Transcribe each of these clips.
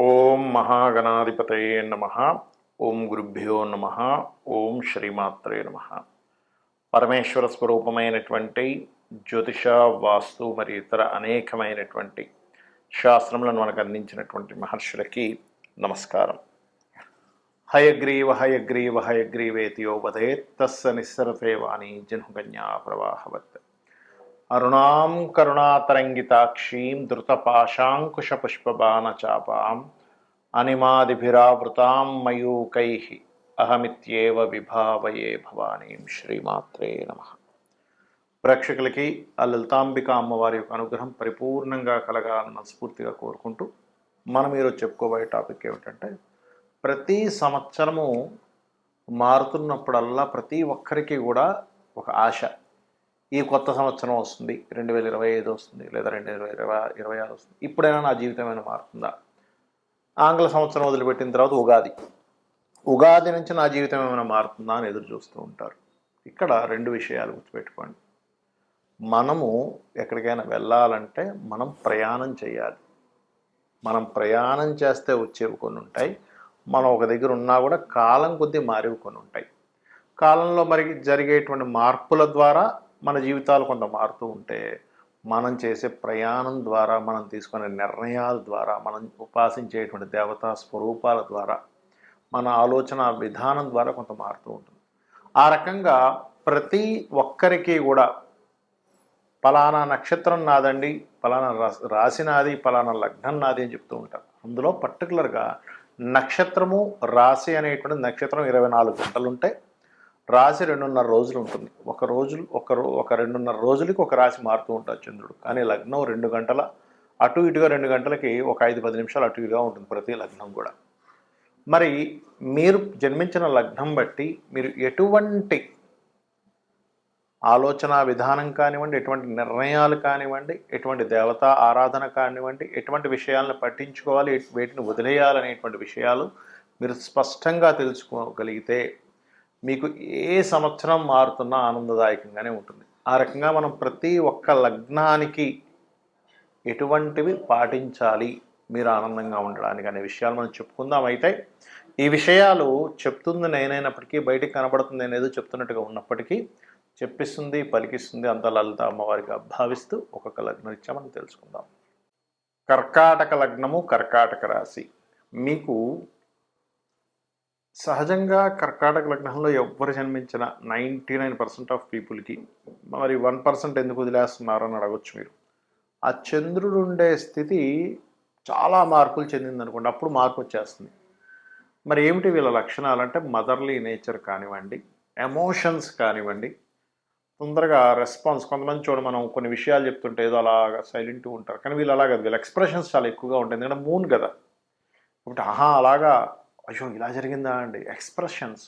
ఓం మహాగణాధిపతయే నమః. ఓం గురుభ్యో నమః. ఓం శ్రీమాత్రే నమః. పరమేశ్వర స్వరూపమైనటువంటి జ్యోతిష, వాస్తు మరియు ఇతర అనేకమైనటువంటి శాస్త్రములను మనకు అందించినటువంటి మహర్షులకి నమస్కారం. హయగ్రీవ హయగ్రీవ హయగ్రీవేతియో వదేత్ తస్స నిస్సరతే వాణి జన్హుకన్యా ప్రవాహవత్. అరుణాం కరుణాతరంగితాక్షీం ధృతపాశాంకుశపుష్పబాణచాపాం అనిమాదిభిరావృతాం మయూకై అహమిత్యేవ విభావయే భవానీం. శ్రీమాత్రే నమః. ప్రేక్షకులకి ఆ లలితాంబిక అమ్మవారి యొక్క అనుగ్రహం పరిపూర్ణంగా కలగాలని మనస్ఫూర్తిగా కోరుకుంటూ మనం ఈరోజు చెప్పుకోబోయే టాపిక్ ఏమిటంటే, ప్రతి సంవత్సరము మారుతున్నప్పుడల్లా ప్రతి ఒక్కరికి కూడా ఒక ఆశ. ఈ కొత్త సంవత్సరం వస్తుంది, 2025 వస్తుంది, లేదా 2026 వస్తుంది, ఇప్పుడైనా నా జీవితం ఏమైనా మారుతుందా? ఆంగ్ల సంవత్సరం వదిలిపెట్టిన తర్వాత ఉగాది నుంచి నా జీవితం ఏమైనా మారుతుందా అని ఎదురు చూస్తూ ఉంటారు. ఇక్కడ రెండు విషయాలు గుర్తుపెట్టుకోండి. మనము ఎక్కడికైనా వెళ్ళాలంటే మనం ప్రయాణం చేయాలి. మనం ప్రయాణం చేస్తే వచ్చేవి కొన్ని ఉంటాయి, మనం ఒక దగ్గర ఉన్నా కూడా కాలం కొద్దీ మారేవి కొన్ని ఉంటాయి. కాలంలో మరి జరిగేటువంటి మార్పుల ద్వారా మన జీవితాలు కొంత మారుతూ ఉంటే, మనం చేసే ప్రయాణం ద్వారా, మనం తీసుకునే నిర్ణయాల ద్వారా, మనం ఉపాసించేటువంటి దేవతా స్వరూపాల ద్వారా, మన ఆలోచన విధానం ద్వారా కొంత మారుతూ ఉంటుంది. ఆ రకంగా ప్రతి ఒక్కరికి కూడా పలానా నక్షత్రం నాదండి, పలానా రాశి నాది, పలానా లగ్నం నాది అని చెప్తూ ఉంటారు. అందులో పర్టికులర్గా నక్షత్రము, రాశి అనేటువంటి నక్షత్రం 24 గంటలు ఉంటే, రాశి 2.5 రోజులు ఉంటుంది. ఒక 2.5 రోజులకి ఒక రాశి మారుతూ ఉంటాడు చంద్రుడు. కానీ లగ్నం 2 గంటల అటు ఇటుగా, 2 గంటలకి ఒక 5-10 నిమిషాలు అటు ఇటుగా ఉంటుంది ప్రతి లగ్నం కూడా. మరి మీరు జన్మించిన లగ్నం బట్టి మీరు ఎటువంటి ఆలోచన విధానం కానివ్వండి, ఎటువంటి నిర్ణయాలు కానివ్వండి, ఎటువంటి దేవతా ఆరాధన కానివ్వండి, ఎటువంటి విషయాలను పట్టించుకోవాలి, వేటిని వదిలేయాలనేటువంటి విషయాలు మీరు స్పష్టంగా తెలుసుకోగలిగితే మీకు ఏ సంవత్సరం మారుతున్నా ఆనందదాయకంగానే ఉంటుంది. ఆ రకంగా మనం ప్రతి ఒక్క లగ్నానికి ఎటువంటివి పాటించాలి మీరు ఆనందంగా ఉండడానికి అనే విషయాలు మనం చెప్పుకుందాం. అయితే ఈ విషయాలు చెప్తుంది నేనైనప్పటికీ, బయటికి కనబడుతుంది నేనేదో చెప్తున్నట్టుగా ఉన్నప్పటికీ, చెప్పిస్తుంది పలికిస్తుంది అంత లలిత అమ్మవారిగా భావిస్తూ ఒక్కొక్క లగ్నం ఇచ్చా మనం తెలుసుకుందాం. కర్కాటక లగ్నము, కర్కాటక రాశి. మీకు సహజంగా కర్కాటక లగ్నంలో ఎవ్వరు జన్మించిన 99% ఆఫ్ పీపుల్కి మరి 1% ఎందుకు వదిలేస్తున్నారు అని అడగొచ్చు మీరు. ఆ చంద్రుడు ఉండే స్థితి చాలా మార్పులు చెందిందనుకోండి, అప్పుడు మార్పు వచ్చేస్తుంది. మరి ఏమిటి వీళ్ళ లక్షణాలు అంటే, మదర్లీ నేచర్ కానివ్వండి, ఎమోషన్స్ కానివ్వండి, తొందరగా రెస్పాన్స్. కొంతమంది చూడ మనం కొన్ని విషయాలు చెప్తుంటే ఏదో అలాగా సైలెంట్గా ఉంటారు, కానీ వీళ్ళు అలాగ వీళ్ళ ఎక్స్ప్రెషన్స్ చాలా ఎక్కువగా ఉంటాయి. ఎందుకంటే మూన్ కదా, కాబట్టి అలాగా అయ్యో ఇలా జరిగిందా అండి. ఎక్స్ప్రెషన్స్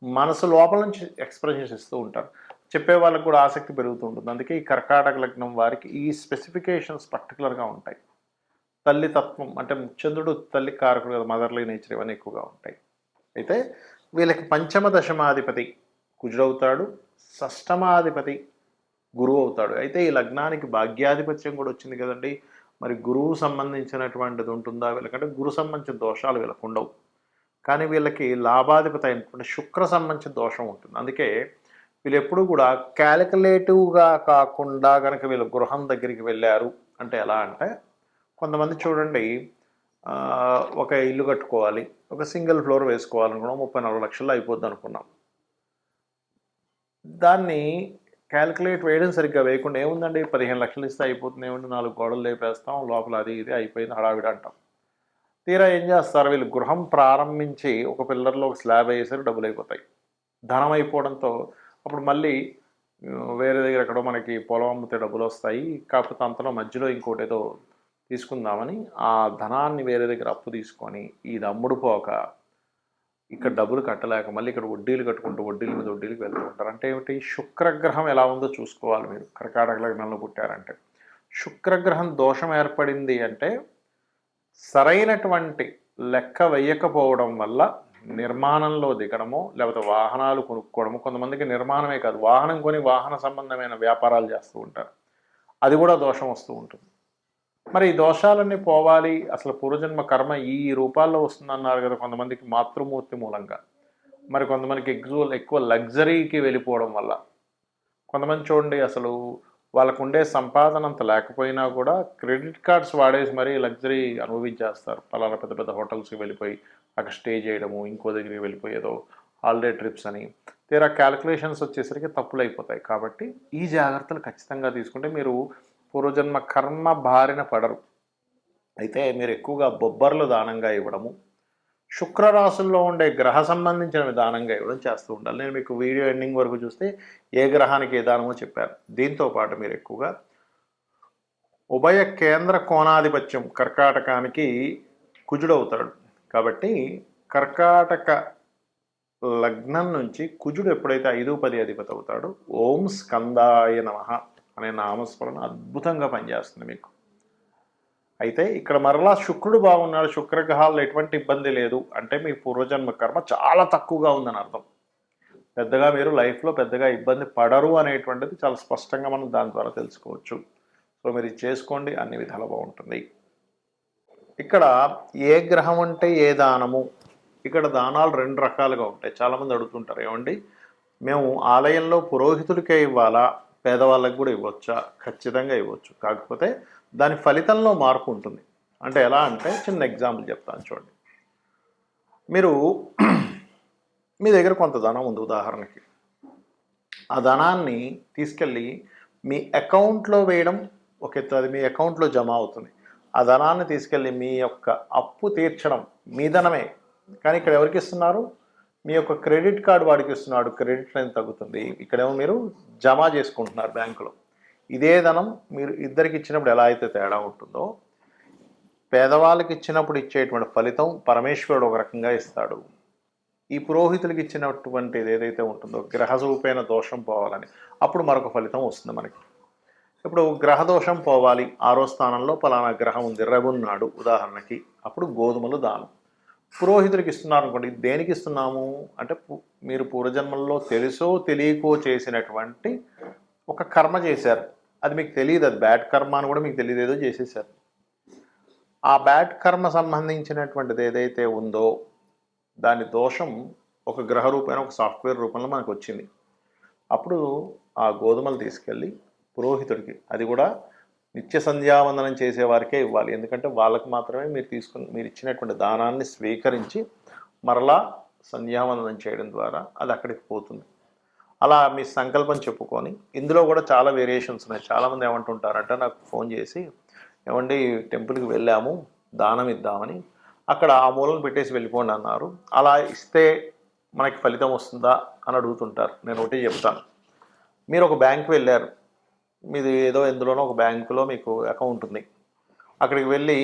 మనసు లోపల నుంచి ఎక్స్ప్రెషన్స్ ఇస్తూ ఉంటారు. చెప్పే వాళ్ళకు కూడా ఆసక్తి పెరుగుతూ ఉంటుంది. అందుకే ఈ కర్కాటక లగ్నం వారికి ఈ స్పెసిఫికేషన్స్ పర్టికులర్గా ఉంటాయి. తల్లి తత్వం అంటే చంద్రుడు తల్లి కారకుడు కదా, మదర్లీ నేచర్ ఇవన్నీ ఎక్కువగా ఉంటాయి. అయితే వీళ్ళకి పంచమ దశమాధిపతి కుజుడవుతాడు, షష్టమాధిపతి గురువు అవుతాడు. అయితే ఈ లగ్నానికి భాగ్యాధిపత్యం కూడా వచ్చింది కదండి. మరి గురువు సంబంధించినటువంటిది ఉంటుందా వీళ్ళకంటే, గురు సంబంధించిన దోషాలు వీళ్ళకు ఉండవు. కానీ వీళ్ళకి లాభాధిపతి అయినటువంటి శుక్ర సంబంధించిన దోషం ఉంటుంది. అందుకే వీళ్ళు ఎప్పుడు కూడా క్యాలిక్యులేటివ్గా కాకుండా కనుక వీళ్ళు గృహం దగ్గరికి వెళ్ళారు అంటే ఎలా అంటే, కొంతమంది చూడండి ఒక ఇల్లు కట్టుకోవాలి, ఒక సింగిల్ ఫ్లోర్ వేసుకోవాలనుకున్నాం, 30-40 లక్షల్లో అయిపోద్ది అనుకున్నాం. దాన్ని క్యాలిక్యులేట్ వేయడం సరిగ్గా వేయకుండా ఏముందండి 15 లక్షలు ఇస్తే అయిపోతుంది, ఏముంది 4 గోడలు లేపేస్తాం, లోపల అది ఇది అయిపోయింది హడావిడి అంటాం. తీరా ఏం చేస్తారు, వీళ్ళు గృహం ప్రారంభించి ఒక పిల్లర్లో ఒక స్లాబ్ వేసేసరికి డబ్బులు అయిపోతాయి. ధనం అయిపోవడంతో అప్పుడు మళ్ళీ వేరే దగ్గర ఎక్కడో మనకి పొలం అమ్మితే డబ్బులు వస్తాయి, కాకపోతే అంతలో మధ్యలో ఇంకోటి ఏదో తీసుకుందామని ఆ ధనాన్ని వేరే దగ్గర అప్పు తీసుకొని ఇది అమ్ముడు పోక ఇక్కడ డబ్బులు కట్టలేక మళ్ళీ ఇక్కడ వడ్డీలు కట్టుకుంటూ వడ్డీల మీద వడ్డీలకు వెళ్తూ ఉంటారు. అంటే ఏమిటి, శుక్రగ్రహం ఎలా ఉందో చూసుకోవాలి మీరు. కర్కాటక లగ్నంలో పుట్టారంటే శుక్రగ్రహం దోషం ఏర్పడింది అంటే సరైనటువంటి లెక్క వేయకపోవడం వల్ల నిర్మాణంలో దిగడమో, లేకపోతే వాహనాలు కొనుక్కోవడము. కొంతమందికి నిర్మాణమే కాదు, వాహనం కొని వాహన సంబంధమైన వ్యాపారాలు చేస్తూ ఉంటారు, అది కూడా దోషం వస్తూ ఉంటుంది. మరి ఈ దోషాలన్నీ పోవాలి, అసలు పూర్వజన్మ కర్మ ఈ రూపాల్లో వస్తుందన్నారు కదా కొంతమందికి మాతృమూర్తి మూలంగా, మరి కొంతమందికి ఎక్కువ లగ్జరీకి వెళ్ళిపోవడం వల్ల. కొంతమంది చూడండి అసలు వాళ్ళకు ఉండే సంపాదన అంత లేకపోయినా కూడా క్రెడిట్ కార్డ్స్ వాడేసి మరీ లగ్జరీ అనుభవించేస్తారు. పలానా పెద్ద పెద్ద హోటల్స్కి వెళ్ళిపోయి అక్కడ స్టే చేయడము, ఇంకో దగ్గరికి వెళ్ళిపోయి ఏదో హాలిడే ట్రిప్స్ అని. తీరా క్యాలిక్యులేషన్స్ వచ్చేసరికి తప్పులు అయిపోతాయి. కాబట్టి ఈ జాగ్రత్తలు ఖచ్చితంగా తీసుకుంటే మీరు పూర్వజన్మ కర్మ బారిన పడరు. అయితే మీరు ఎక్కువగా బొబ్బర్లు దానంగా ఇవ్వడము, శుక్రరాశుల్లో ఉండే గ్రహ సంబంధించిన విధానంగా ఇవ్వడం చేస్తూ ఉండాలి. నేను మీకు వీడియో ఎండింగ్ వరకు చూస్తే ఏ గ్రహానికి ఏ దానమో చెప్పాను. దీంతో పాటు మీరు ఎక్కువగా ఉభయ కేంద్ర కోణాధిపత్యం కర్కాటకానికి కుజుడవుతాడు. కాబట్టి కర్కాటక లగ్నం నుంచి కుజుడు ఎప్పుడైతే 5-10 అధిపతి అవుతాడో ఓం స్కందాయ నమః అనే నామస్మరణ అద్భుతంగా పనిచేస్తుంది మీకు. అయితే ఇక్కడ మరలా శుక్రుడు బాగున్నాడు, శుక్రగ్రహాల్లో ఎటువంటి ఇబ్బంది లేదు అంటే మీ పూర్వజన్మ కర్మ చాలా తక్కువగా ఉందని అర్థం. పెద్దగా మీరు లైఫ్లో పెద్దగా ఇబ్బంది పడరు అనేటువంటిది చాలా స్పష్టంగా మనం దాని ద్వారా తెలుసుకోవచ్చు. సో మీరు ఇది చేసుకోండి, అన్ని విధాలు బాగుంటుంది. ఇక్కడ ఏ గ్రహం అంటే ఏ దానము, ఇక్కడ దానాలు 2 రకాలుగా ఉంటాయి. చాలామంది అడుగుతుంటారు, ఏమండి మేము ఆలయంలో పురోహితుడికే ఇవ్వాలా, పేదవాళ్ళకి కూడా ఇవ్వచ్చా? ఖచ్చితంగా ఇవ్వచ్చు. కాకపోతే దాని ఫలితంలో మార్పు ఉంటుంది. అంటే ఎలా అంటే చిన్న ఎగ్జాంపుల్ చెప్తాను చూడండి. మీరు మీ దగ్గర కొంత ధనం ఉంది ఉదాహరణకి, ఆ ధనాన్ని తీసుకెళ్ళి మీ అకౌంట్లో వేయడం ఒక ఎత్తు, అది మీ అకౌంట్లో జమ అవుతుంది. ఆ ధనాన్ని తీసుకెళ్ళి మీ యొక్క అప్పు తీర్చడం మీ ధనమే, కానీ ఇక్కడ ఎవరికి ఇస్తున్నారు? మీ యొక్క క్రెడిట్ కార్డు వాడికి ఇస్తున్నాడు, క్రెడిట్ లైన్ తగ్గుతుంది. ఇక్కడేమో మీరు జమ చేసుకుంటున్నారు బ్యాంకులో. ఇదే ధనం మీరు ఇద్దరికి ఇచ్చినప్పుడు ఎలా అయితే తేడా ఉంటుందో, పేదవాళ్ళకి ఇచ్చినప్పుడు ఇచ్చేటువంటి ఫలితం పరమేశ్వరుడు ఒక రకంగా ఇస్తాడు. ఈ పురోహితులకి ఇచ్చినటువంటిది ఏదైతే ఉంటుందో గ్రహరూపేణ దోషం పోవాలని, అప్పుడు మరొక ఫలితం వస్తుంది మనకి. ఇప్పుడు గ్రహదోషం పోవాలి, 6వ స్థానంలో పలానా గ్రహం ఉంది, రవున్నాడు ఉదాహరణకి, అప్పుడు గోధుమలు దానం. పురోహితుడికి ఇస్తున్నారు అనుకోండి, దేనికి ఇస్తున్నాము అంటే మీరు పూర్వజన్మల్లో తెలుసో తెలియకో చేసినటువంటి ఒక కర్మ చేశారు, అది మీకు తెలియదు, అది బ్యాడ్ కర్మ అని కూడా మీకు తెలియదు, ఏదో చేసేసారు. ఆ బ్యాడ్ కర్మ సంబంధించినటువంటిది ఏదైతే ఉందో దాని దోషం ఒక గ్రహ రూపంలో ఒక సాఫ్ట్వేర్ రూపంలో మనకు వచ్చింది. అప్పుడు ఆ గోధుమలు తీసుకెళ్ళి పురోహితుడికి, అది కూడా నిత్య సంధ్యావందనం చేసేవారికే ఇవ్వాలి. ఎందుకంటే వాళ్ళకి మాత్రమే మీరు ఇచ్చినటువంటి దానాన్ని స్వీకరించి మరలా సంధ్యావందనం చేయడం ద్వారా అది అక్కడికి పోతుంది. అలా మీ సంకల్పం చెప్పుకొని, ఇందులో కూడా చాలా వేరియేషన్స్ ఉన్నాయి. చాలామంది ఏమంటుంటారంటే నాకు ఫోన్ చేసి, ఏమండి టెంపుల్కి వెళ్ళాము దానం ఇద్దామని, అక్కడ ఆ మూలను పెట్టేసి వెళ్ళిపోండి అన్నారు, అలా ఇస్తే మనకి ఫలితం వస్తుందా అని అడుగుతుంటారు. నేను ఒకటి చెప్తాను, మీరు ఒక బ్యాంకు వెళ్ళారు, మీది ఏదో ఎందులోనో ఒక బ్యాంకులో మీకు అకౌంట్ ఉంది, అక్కడికి వెళ్ళి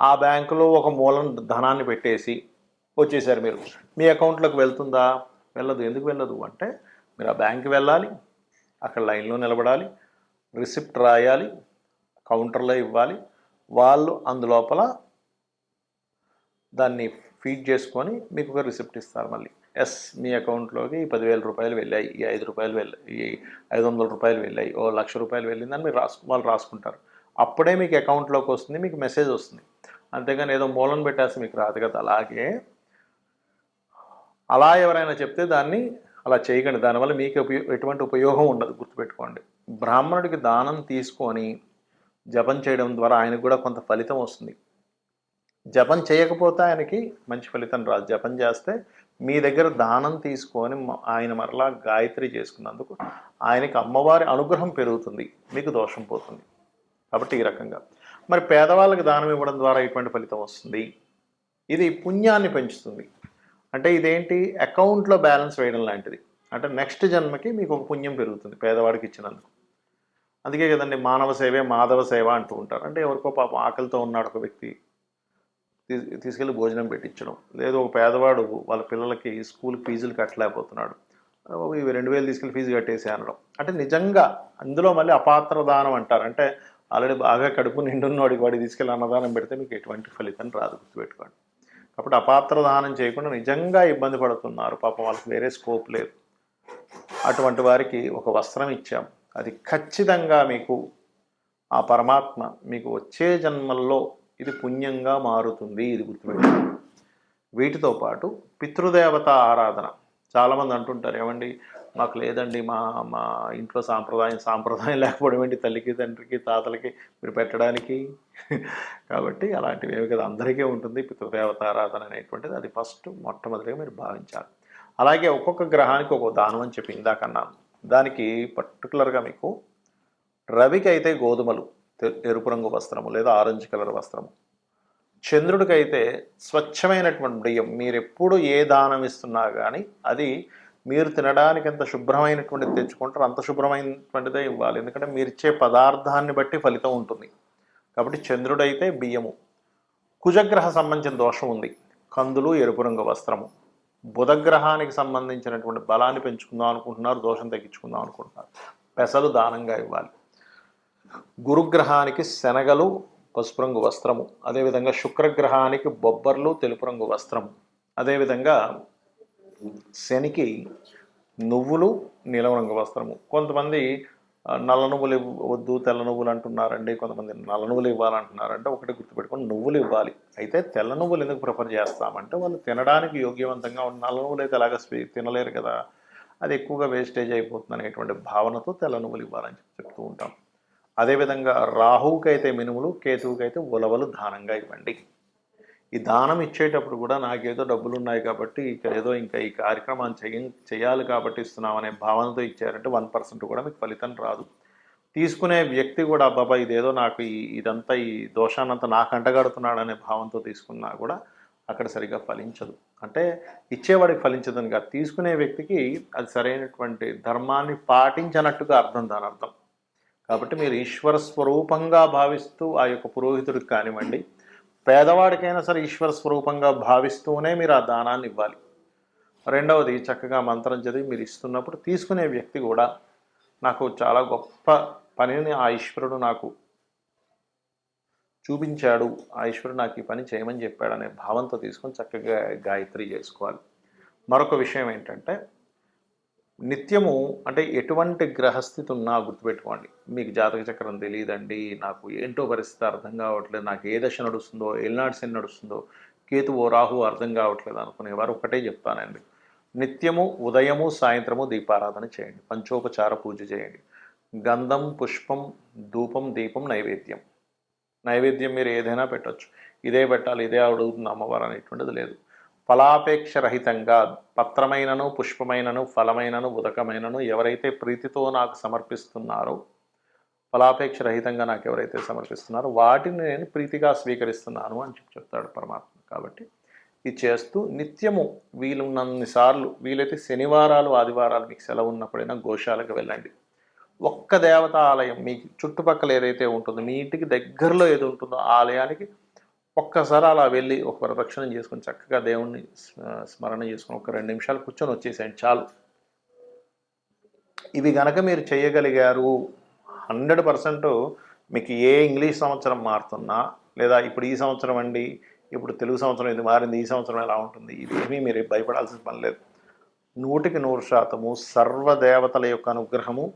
ఆ బ్యాంకులో ఒక మూలం ధనాన్ని పెట్టేసి వచ్చేసారు. మీరు మీ అకౌంట్లోకి వెళ్తుందా? వెళ్ళదు. ఎందుకు వెళ్ళదు అంటే మీరు ఆ బ్యాంక్కి వెళ్ళాలి, అక్కడ లైన్లో నిలబడాలి, రిసిప్ట్ రాయాలి, కౌంటర్లో ఇవ్వాలి, వాళ్ళు అందులోపల దాన్ని ఫీడ్ చేసుకొని మీకు ఒక రిసిప్ట్ ఇస్తారు. మళ్ళీ ఎస్ మీ అకౌంట్లోకి 10,000 రూపాయలు వెళ్ళాయి, ఈ 5 రూపాయలు వెళ్ళాయి, ఈ 500 రూపాయలు వెళ్ళాయి, ఓ 1,00,000 రూపాయలు వెళ్ళిందని మీరు వాళ్ళు రాసుకుంటారు. అప్పుడే మీకు అకౌంట్లోకి వస్తుంది, మీకు మెసేజ్ వస్తుంది. అంతేగాని ఏదో మూలం పెట్టేస్తే మీకు రాదు కదా. అలాగే అలా ఎవరైనా చెప్తే దాన్ని అలా చేయకండి, దానివల్ల మీకు ఎటువంటి ఉపయోగం ఉండదు, గుర్తుపెట్టుకోండి. బ్రాహ్మణుడికి దానం తీసుకొని జపం చేయడం ద్వారా ఆయనకు కూడా కొంత ఫలితం వస్తుంది. జపం చేయకపోతే ఆయనకి మంచి ఫలితం రాదు. జపం చేస్తే మీ దగ్గర దానం తీసుకొని ఆయన మరలా గాయత్రి చేసుకున్నందుకు ఆయనకి అమ్మవారి అనుగ్రహం పెరుగుతుంది, మీకు దోషం పోతుంది. కాబట్టి ఈ రకంగా మరి పేదవాళ్ళకి దానం ఇవ్వడం ద్వారా ఎటువంటి ఫలితం వస్తుంది? ఇది పుణ్యాన్ని పెంచుతుంది. అంటే ఇదేంటి, అకౌంట్లో బ్యాలెన్స్ వేయడం లాంటిది. అంటే నెక్స్ట్ జన్మకి మీకు ఒక పుణ్యం పెరుగుతుంది పేదవాడికి ఇచ్చినందుకు. అందుకే కదండి మానవ సేవే మాధవ సేవ అంటూ ఉంటారు. అంటే ఎవరికో పాపం ఆకలితో ఉన్నాడు ఒక వ్యక్తి, తీసుకెళ్ళి భోజనం పెట్టించడం, లేదు ఒక పేదవాడు వాళ్ళ పిల్లలకి స్కూల్ ఫీజులు కట్టలేకపోతున్నాడు, ఇవి 2,000 తీసుకెళ్ళి ఫీజు కట్టేసి అనడం. అంటే నిజంగా అందులో మళ్ళీ అపాత్ర దానం అంటారు. అంటే ఆల్రెడీ బాగా కడుపు నిండున్నవాడికి వాడికి తీసుకెళ్ళి అన్నదానం పెడితే మీకు ఎటువంటి ఫలితం రాదు, గుర్తుపెట్టుకోండి. కాబట్టి అపాత్ర దానం చేయకుండా నిజంగా ఇబ్బంది పడుతున్నారు, పాపం వాళ్ళకి వేరే స్కోప్ లేదు, అటువంటి వారికి ఒక వస్త్రం ఇచ్చాం, అది ఖచ్చితంగా మీకు ఆ పరమాత్మ మీకు వచ్చే జన్మల్లో ఇది పుణ్యంగా మారుతుంది. ఇది గుర్తుపెట్టుకోండి. వీటితో పాటు పితృదేవత ఆరాధన. చాలామంది అంటుంటారు, ఏమండి మాకు లేదండి, మా మా ఇంట్లో సాంప్రదాయం లేకపోవడం ఏంటి, తల్లికి తండ్రికి తాతలకి మీరు పెట్టడానికి. కాబట్టి అలాంటివి ఏమి కదా, అందరికీ ఉంటుంది పితృదేవత ఆరాధన అనేటువంటిది. అది ఫస్ట్ మొట్టమొదటిగా మీరు భావించాలి. అలాగే ఒక్కొక్క గ్రహానికి ఒక్కొక్క దానం అని చెప్పి ఇందాకన్నాను. దానికి పర్టికులర్గా మీకు రవికి అయితే గోధుమలు, ఎరుపు రంగు వస్త్రము లేదా ఆరెంజ్ కలర్ వస్త్రము. చంద్రుడికైతే స్వచ్ఛమైనటువంటి బియ్యం. మీరు ఎప్పుడు ఏ దానం ఇస్తున్నా కానీ అది మీరు తినడానికి ఎంత శుభ్రమైనటువంటిది తెచ్చుకుంటారో అంత శుభ్రమైనటువంటిదే ఇవ్వాలి. ఎందుకంటే మీరు ఇచ్చే పదార్థాన్ని బట్టి ఫలితం ఉంటుంది. కాబట్టి చంద్రుడైతే బియ్యము. కుజగ్రహ సంబంధించిన దోషం ఉంది, కందులు, ఎరుపు రంగు వస్త్రము. బుధగ్రహానికి సంబంధించినటువంటి బలాన్ని పెంచుకుందాం అనుకుంటున్నారు, దోషం తగ్గించుకుందాం అనుకుంటున్నారు, పెసలు దానంగా ఇవ్వాలి. గురుగ్రహానికి శనగలు, పసుపు రంగు వస్త్రము. అదేవిధంగా శుక్రగ్రహానికి బొబ్బర్లు, తెలుపు రంగు వస్త్రము. అదేవిధంగా శనికి నువ్వులు, నీలం రంగు వస్త్రము. కొంతమంది నల్ల నువ్వులు వద్దు తెల్ల నువ్వులు అంటున్నారండి, కొంతమంది నల్ల నువ్వులు ఇవ్వాలంటున్నారంటే ఒకటి గుర్తుపెట్టుకొని నువ్వులు ఇవ్వాలి. అయితే తెల్ల నువ్వులు ఎందుకు ప్రిఫర్ చేస్తామంటే వాళ్ళు తినడానికి యోగ్యవంతంగా ఉన్న నల్ల నువ్వులు అయితే అలాగ తినలేరు కదా, అది ఎక్కువగా వేస్టేజ్ అయిపోతుంది అనేటువంటి భావనతో తెల్ల నువ్వులు ఇవ్వాలని చెప్తూ ఉంటాం. అదేవిధంగా రాహువుకి అయితే మినుములు, కేతువుకి అయితే ఉలవలు దానంగా ఇవ్వండి. ఈ దానం ఇచ్చేటప్పుడు కూడా నాకేదో డబ్బులు ఉన్నాయి కాబట్టి ఏదో ఇంకా ఈ కార్యక్రమాన్ని చేయాలి కాబట్టి ఇస్తున్నాం అనే భావనతో ఇచ్చారంటే 1% కూడా మీకు ఫలితం రాదు. తీసుకునే వ్యక్తి కూడా బాబా ఇదేదో నాకు ఇదంతా ఈ దోషాన్నంతా నాకు అంటగడుతున్నాడు అనే భావంతో తీసుకున్నా కూడా అక్కడ సరిగ్గా ఫలించదు. అంటే ఇచ్చేవాడికి ఫలించదని కాదు, తీసుకునే వ్యక్తికి అది సరైనటువంటి ధర్మాన్ని పాటించనట్టుగా అర్థం, దాని అర్థం. కాబట్టి మీరు ఈశ్వర స్వరూపంగా భావిస్తూ ఆ యొక్క పురోహితుడికి కానివ్వండి, పేదవాడికైనా సరే ఈశ్వర స్వరూపంగా భావిస్తూనే మీరు ఆ దానాన్ని ఇవ్వాలి. రెండవది, చక్కగా మంత్రం చదివి మీరు ఇస్తున్నప్పుడు తీసుకునే వ్యక్తి కూడా నాకు చాలా గొప్ప పనిని ఆ ఈశ్వరుడు నాకు చూపించాడు, ఆ ఈశ్వరుడు నాకు ఈ పని చేయమని చెప్పాడు అనే భావంతో తీసుకొని చక్కగా గాయత్రి చేసుకోవాలి. మరొక విషయం ఏంటంటే, నిత్యము అంటే ఎటువంటి గ్రహస్థితి ఉన్నా గుర్తుపెట్టుకోండి. మీకు జాతక చక్రం తెలియదండి, నాకు ఏంటో పరిస్థితి అర్థం కావట్లేదు, నాకు ఏ దశ నడుస్తుందో, ఏలినాటి శని నడుస్తుందో, కేతువో రాహు అర్థం కావట్లేదు అనుకునేవారు ఒకటే చెప్తానండి, నిత్యము ఉదయము సాయంత్రము దీపారాధన చేయండి, పంచోపచార పూజ చేయండి. గంధం, పుష్పం, ధూపం, దీపం, నైవేద్యం. నైవేద్యం మీరు ఏదైనా పెట్టచ్చు, ఇదే పెట్టాలి ఇదే అడుగుతుంది అమ్మవారు అనేటువంటిది లేదు. ఫలాపేక్ష రహితంగా పత్రమైనను, పుష్పమైనను, ఫలమైనను, ఉదకమైనను ఎవరైతే ప్రీతితో నాకు సమర్పిస్తున్నారో, ఫలాపేక్ష రహితంగా నాకు ఎవరైతే సమర్పిస్తున్నారో వాటిని నేను ప్రీతిగా స్వీకరిస్తున్నాను అని చెప్తాడు పరమాత్మ. కాబట్టి ఇది చేస్తూ నిత్యము వీలున్నన్నిసార్లు, వీలైతే శనివారాలు ఆదివారాలు మీకు సెలవు ఉన్నప్పుడైనా గోశాలకు వెళ్ళండి. ఒక్క దేవతా ఆలయం మీకు చుట్టుపక్కల ఏదైతే ఉంటుందో, మీ ఇంటికి దగ్గరలో ఏది ఉంటుందో ఆ ఆలయానికి ఒక్కసారి అలా వెళ్ళి ఒక ప్రదక్షిణం చేసుకొని చక్కగా దేవుణ్ణి స్మరణ చేసుకొని ఒక 2 నిమిషాలు కూర్చొని వచ్చేసేయండి చాలు. ఇవి గనక మీరు చేయగలిగారు 100% మీకు ఏ ఇంగ్లీష్ సంవత్సరం మారుతున్నా, లేదా ఇప్పుడు ఈ సంవత్సరం అండి, ఇప్పుడు తెలుగు సంవత్సరం ఇది మారింది, ఈ సంవత్సరం ఎలా ఉంటుంది, ఇవేమీ మీరు భయపడాల్సిన పని లేదు. 100% సర్వదేవతల యొక్క అనుగ్రహము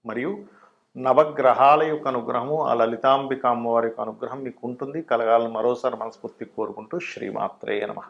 మరియు నవగ్రహాల యొక్క అనుగ్రహము, ఆ లలితాంబిక అమ్మవారి యొక్క అనుగ్రహం మీకు ఉంటుంది, కలగాలని మరోసారి మనస్ఫూర్తి కోరుకుంటూ శ్రీమాత్రే నమః.